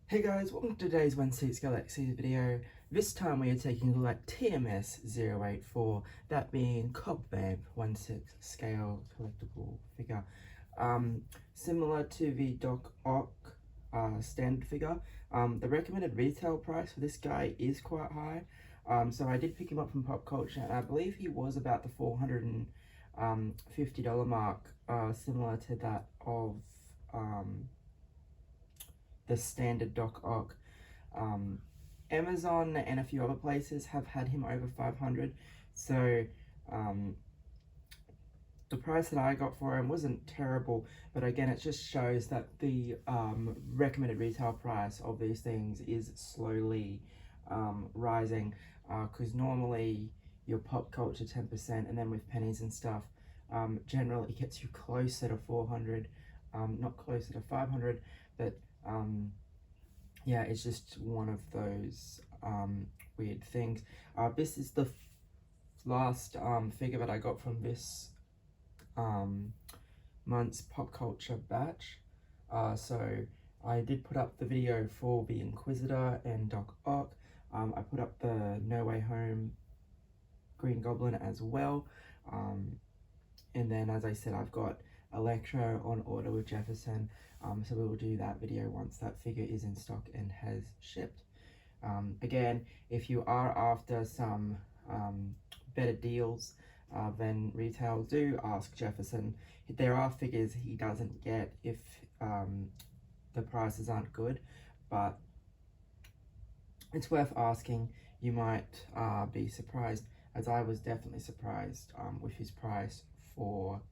Hey guys, welcome to today's One Seats Galaxies video. This time we are taking a look at TMS 084, that being Cobb Vanth 1/6 scale collectible figure. Similar to the Doc Ock standard figure, the recommended retail price for this guy is quite high. So I did pick him up from Pop Culture, and I believe he was about the $450 mark, similar to that of the standard Doc Ock. Amazon and a few other places have had him over 500, so the price that I got for him wasn't terrible, but again, it just shows that the recommended retail price of these things is slowly rising, because normally your Pop Culture 10%, and then with pennies and stuff, generally gets you closer to 400, not closer to 500, but yeah, it's just one of those weird things. This is the last figure that I got from this month's Pop Culture batch. So I did put up the video for the Inquisitor and Doc Ock. I put up the No Way Home Green Goblin as well. And then, as I said, I've got Electro on order with Jefferson. So we will do that video once that figure is in stock and has shipped. Again, if you are after some better deals than retail, do ask Jefferson. There are figures he doesn't get if the prices aren't good, but it's worth asking. You might be surprised, as I was definitely surprised with his price for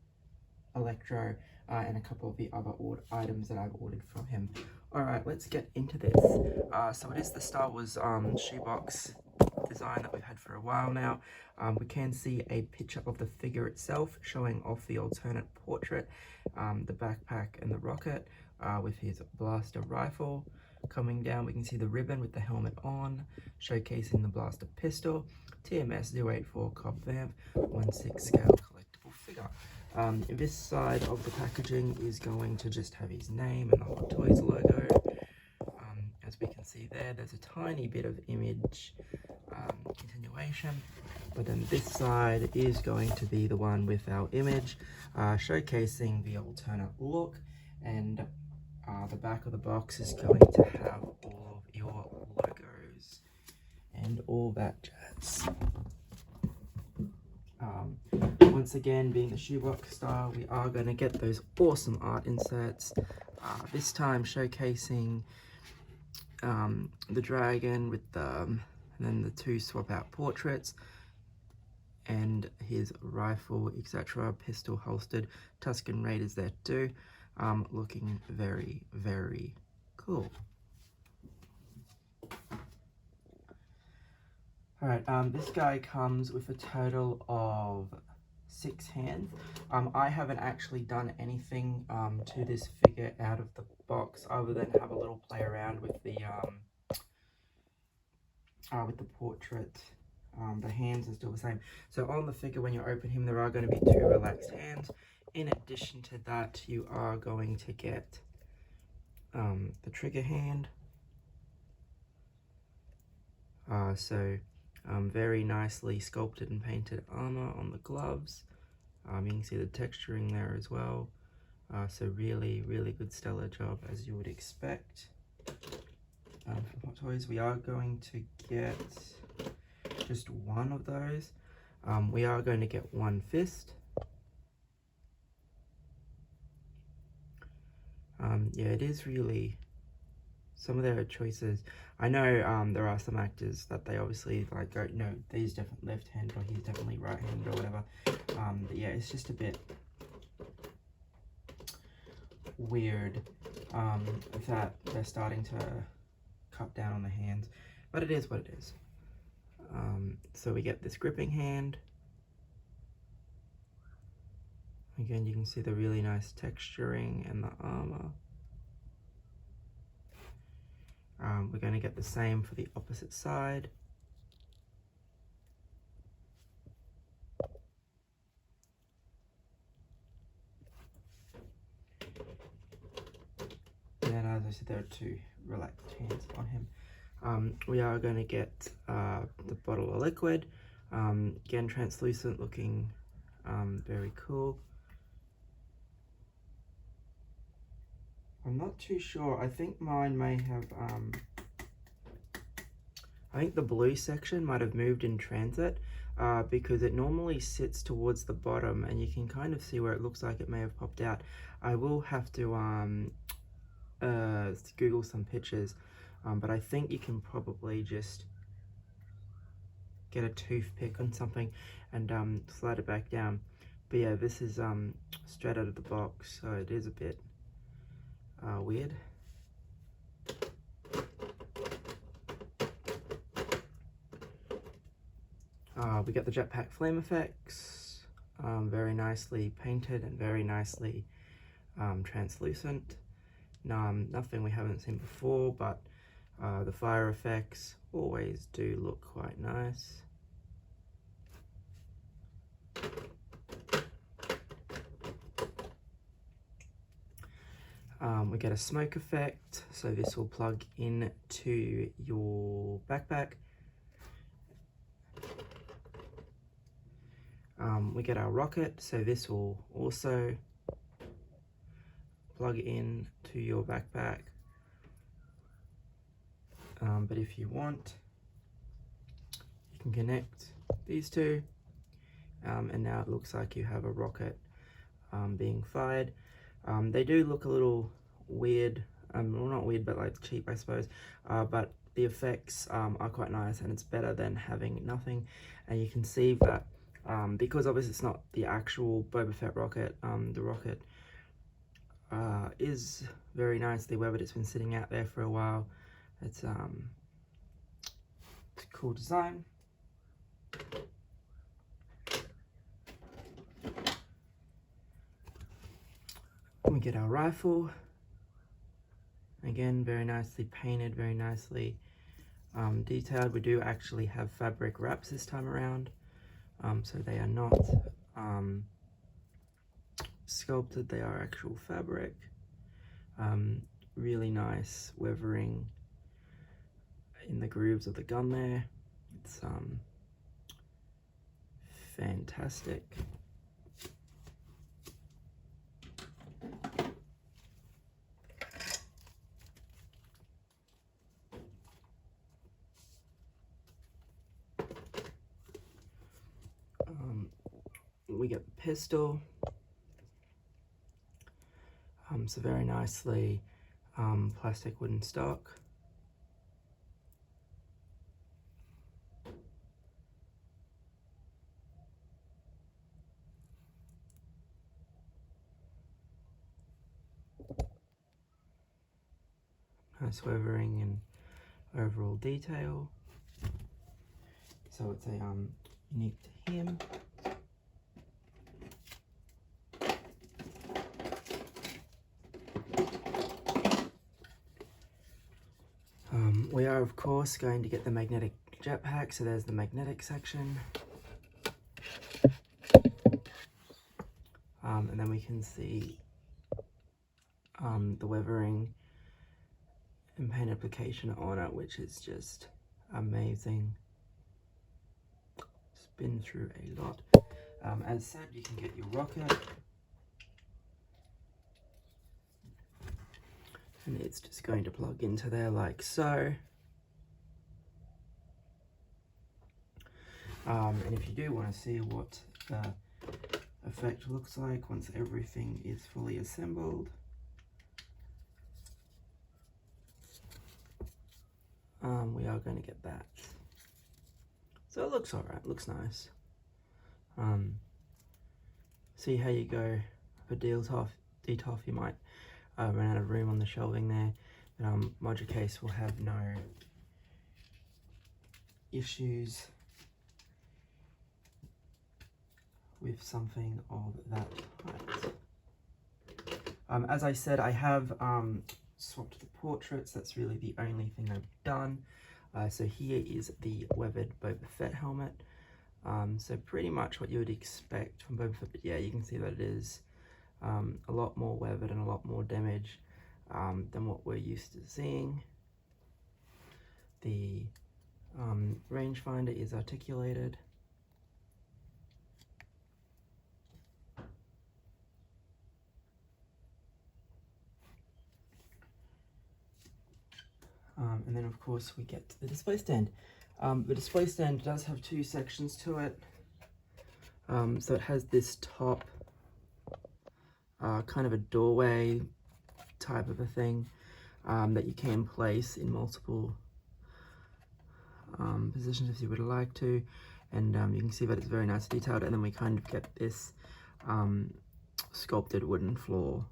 Electro and a couple of the other items that I've ordered from him. Alright, let's get into this. So it is the Star Wars shoebox design that we've had for a while now. We can see a picture of the figure itself showing off the alternate portrait, the backpack and the rocket with his blaster rifle. Coming down, we can see the ribbon with the helmet on, showcasing the blaster pistol. TMS 084 Cobb Vanth 1/6 scale collectible figure. This side of the packaging is going to just have his name and the Hot Toys logo. As we can see there's a tiny bit of image continuation, but then this side is going to be the one with our image, showcasing the alternate look, and the back of the box is going to have all of your logos and all that jazz. Once again, being the shoebox style, we are going to get those awesome art inserts, this time showcasing the dragon with and then the two swap out portraits and his rifle, etc., pistol holstered. Tusken Raiders there too, looking very, very cool. Alright, this guy comes with a total of 6 hands. I haven't actually done anything to this figure out of the box other than have a little play around with the portrait. The hands are still the same. So on the figure, when you open him, there are going to be 2 relaxed hands. In addition to that, you are going to get the trigger hand. Very nicely sculpted and painted armor on the gloves. You can see the texturing there as well. So really, really good stellar job, as you would expect. For Hot Toys, we are going to get just one of those. We are going to get one fist. Yeah, it is really some of their choices. I know there are some actors that they obviously like go, no, he's definitely left-handed or he's definitely right-handed or whatever. But yeah, it's just a bit weird that they're starting to cut down on the hands, but it is what it is. So we get this gripping hand. Again, you can see the really nice texturing and the armor. We're going to get the same for the opposite side. And as I so there are two relaxed hands on him. We are going to get the bottle of liquid, again translucent looking, very cool. I'm not too sure, I think mine may have, I think the blue section might have moved in transit, because it normally sits towards the bottom and you can kind of see where it looks like it may have popped out. I will have to Google some pictures, but I think you can probably just get a toothpick on something and slide it back down. But yeah, this is straight out of the box, so it is a bit weird. We got the jetpack flame effects, very nicely painted and very nicely translucent. Nothing we haven't seen before, but the fire effects always do look quite nice. We get a smoke effect, so this will plug into your backpack. We get our rocket, so this will also plug in to your backpack. But if you want, you can connect these two, and now it looks like you have a rocket being fired. They do look a little weird, well, not weird, but like cheap, I suppose, but the effects are quite nice, and it's better than having nothing. And you can see that because obviously it's not the actual Boba Fett rocket, the rocket is very nicely weathered. It's been sitting out there for a while. It's a cool design. We get our rifle, again very nicely painted, very nicely detailed. We do actually have fabric wraps this time around, so they are not sculpted, they are actual fabric. Really nice weathering in the grooves of the gun there. It's fantastic. We get the pistol, so very nicely plastic wooden stock. Nice weathering and overall detail. So it's a unique to him. We are of course going to get the magnetic jetpack, so there's the magnetic section. And then we can see the weathering and paint application on it, which is just amazing. It's been through a lot. As said, you can get your rocket, and it's just going to plug into there like so. And if you do want to see what the effect looks like once everything is fully assembled, we are going to get that. So it looks alright, looks nice. See how you go for DTOF, you might run out of room on the shelving there, but Module Case will have no issues with something of that height. As I said, I have swapped the portraits. That's really the only thing I've done. So here is the weathered Boba Fett helmet. So pretty much what you would expect from Boba Fett, but yeah, you can see that it is a lot more weathered and a lot more damage. than what we're used to seeing. The rangefinder is articulated. And then of course we get to the display stand. The display stand does have two sections to it. So it has this top kind of a doorway type of a thing that you can place in multiple positions if you would like to, and you can see that it's very nice detailed. And then we kind of get this sculpted wooden floor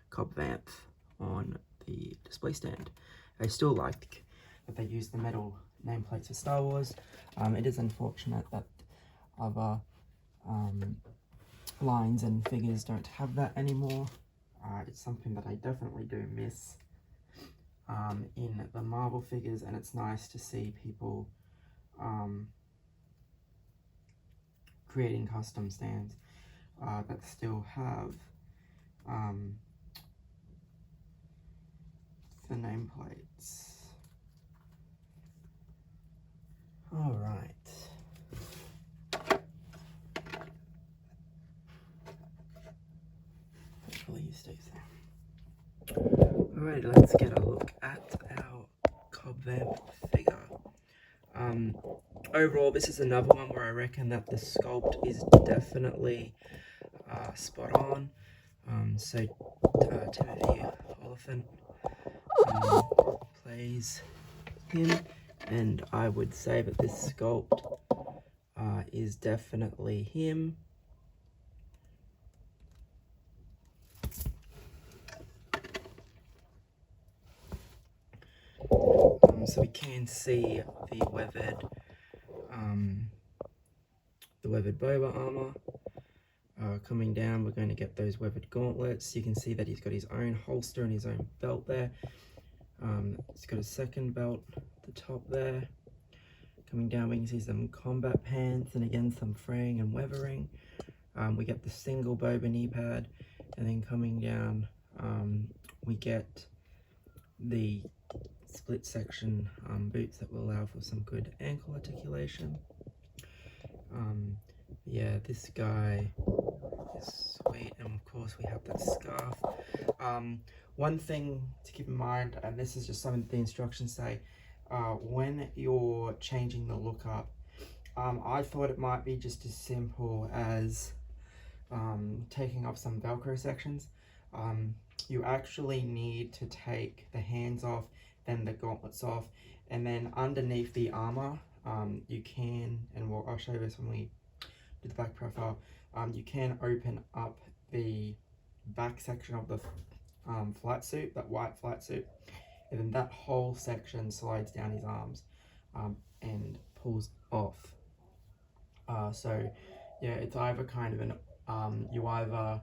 Cobb Vanth on the display stand. I still like that they use the metal nameplates for Star Wars. It is unfortunate that other lines and figures don't have that anymore. It's something that I definitely do miss in the Marvel figures, and it's nice to see people creating custom stands that still have the nameplates. All right. Hopefully he stays there. Alright, let's get a look at our Cobb Vanth figure. Overall, this is another one where I reckon that the sculpt is definitely spot on. Timothy Oliphant plays him, and I would say that this sculpt is definitely him. So we can see the weathered Boba armor. Coming down, we're going to get those weathered gauntlets. You can see that he's got his own holster and his own belt there. He's got a second belt at the top there. Coming down, we can see some combat pants and again some fraying and weathering. We get the single Boba knee pad, and then coming down, we get the split section boots that will allow for some good ankle articulation. Yeah, this guy is sweet, and of course we have that scarf. One thing to keep in mind, and this is just something the instructions say, when you're changing the look up, I thought it might be just as simple as taking off some Velcro sections. You actually need to take the hands off, then the gauntlets off, and then underneath the armor, you can, and I'll show you this when we do the back profile, you can open up the back section of the flight suit, that white flight suit, and then that whole section slides down his arms and pulls off. So yeah, it's either kind of an, you either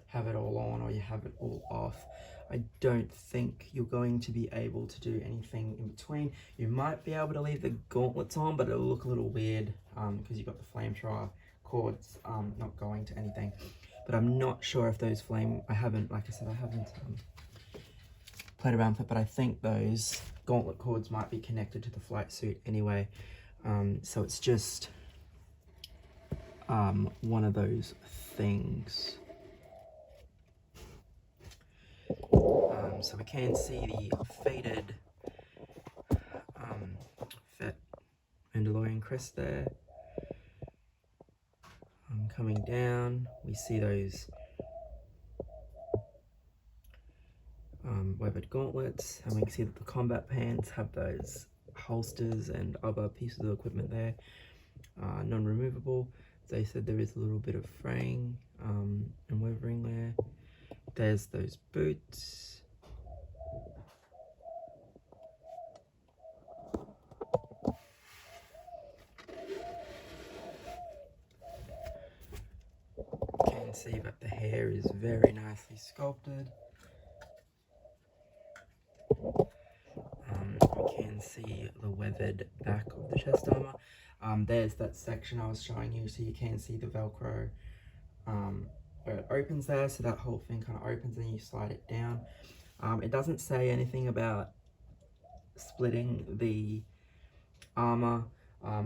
have it all on or you have it all off. I don't think you're going to be able to do anything in between. You might be able to leave the gauntlets on, but it'll look a little weird because you've got the flamethrower cords not going to anything. But I'm not sure if those I haven't played around with it, but I think those gauntlet cords might be connected to the flight suit anyway. So it's just one of those things. So we can see the faded Fett Mandalorian crest there. Coming down, we see those weathered gauntlets, and we can see that the combat pants have those holsters and other pieces of equipment there, non-removable. They said there is a little bit of fraying and weathering there. There's those boots. You can see that the hair is very nicely sculpted. We can see the weathered back of the chest armor. There's that section I was showing you, so you can see the Velcro where it opens there, so that whole thing kind of opens and you slide it down. It doesn't say anything about splitting the armor,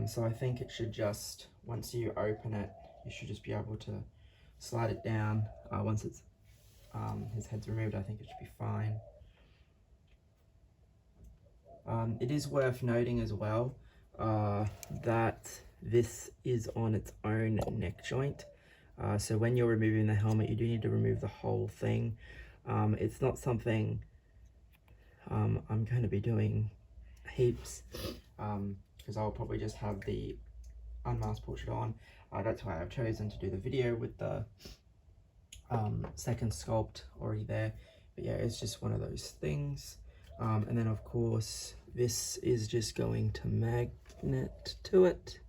so I think it should just, once you open it, you should just be able to slide it down. Once it's his head's removed, I think it should be fine. It is worth noting as well that this is on its own neck joint. So when you're removing the helmet, you do need to remove the whole thing. It's not something I'm going to be doing heaps, because I'll probably just have the unmasked portrait on. That's why I've chosen to do the video with the second sculpt already there. But yeah, it's just one of those things. And then of course, this is just going to magnet to it.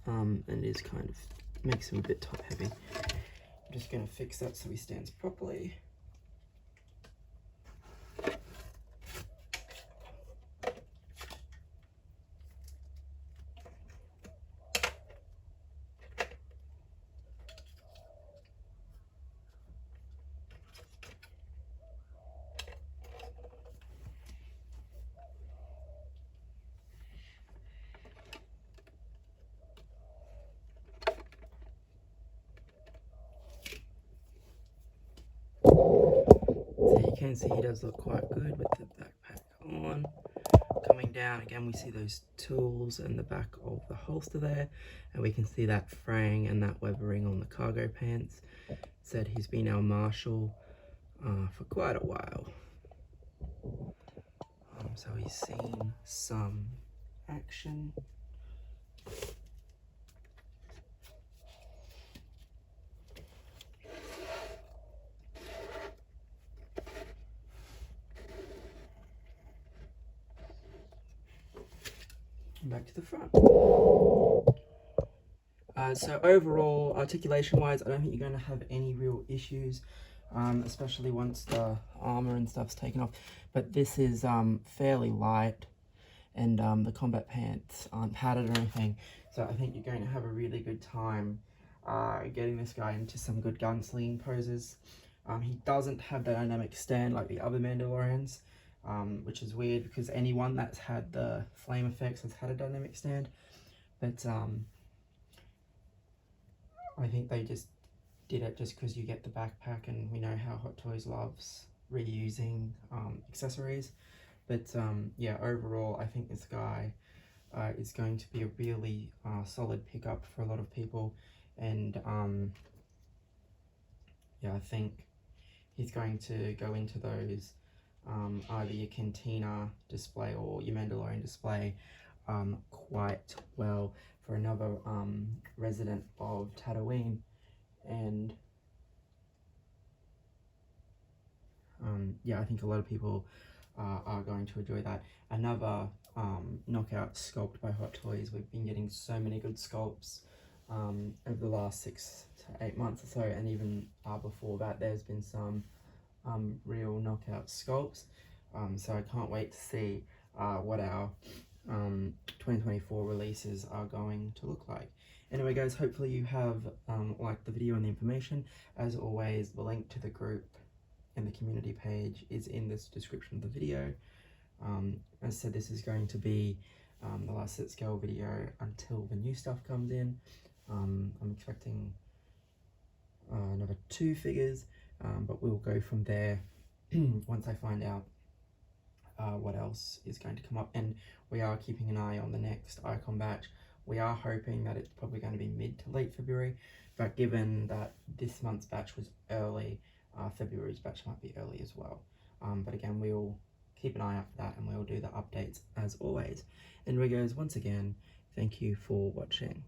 And is kind of makes him a bit top heavy. I'm just going to fix that so he stands properly. So you can see he does look quite good with the backpack on. Coming down again, we see those tools and the back of the holster there, and we can see that fraying and that weathering on the cargo pants. Said he's been our marshal for quite a while, so he's seen some action. Back to the front. So overall, articulation wise, I don't think you're going to have any real issues, especially once the armor and stuff's taken off. But this is fairly light, and the combat pants aren't padded or anything, so I think you're going to have a really good time getting this guy into some good gunslinging poses. He doesn't have the dynamic stand like the other Mandalorians, which is weird because anyone that's had the flame effects has had a dynamic stand, but I think they just did it just because you get the backpack, and we know how Hot Toys loves reusing accessories. But yeah, overall, I think this guy is going to be a really solid pickup for a lot of people, and yeah, I think he's going to go into those either your Cantina display or your Mandalorian display quite well for another resident of Tatooine. And yeah, I think a lot of people are going to enjoy that. Another knockout sculpt by Hot Toys. We've been getting so many good sculpts over the last 6 to 8 months or so, and even before that there's been some real knockout sculpts. So I can't wait to see what our 2024 releases are going to look like. Anyway guys, hopefully you have liked the video and the information. As always, the link to the group and the community page is in this description of the video. As I said, this is going to be the last set scale video until the new stuff comes in. I'm expecting another 2 figures, but we'll go from there once I find out what else is going to come up. And we are keeping an eye on the next Icon batch. We are hoping that it's probably going to be mid to late February, but given that this month's batch was early, February's batch might be early as well. But again, we'll keep an eye out for that, and we'll do the updates as always. Anyway guys, once again, thank you for watching.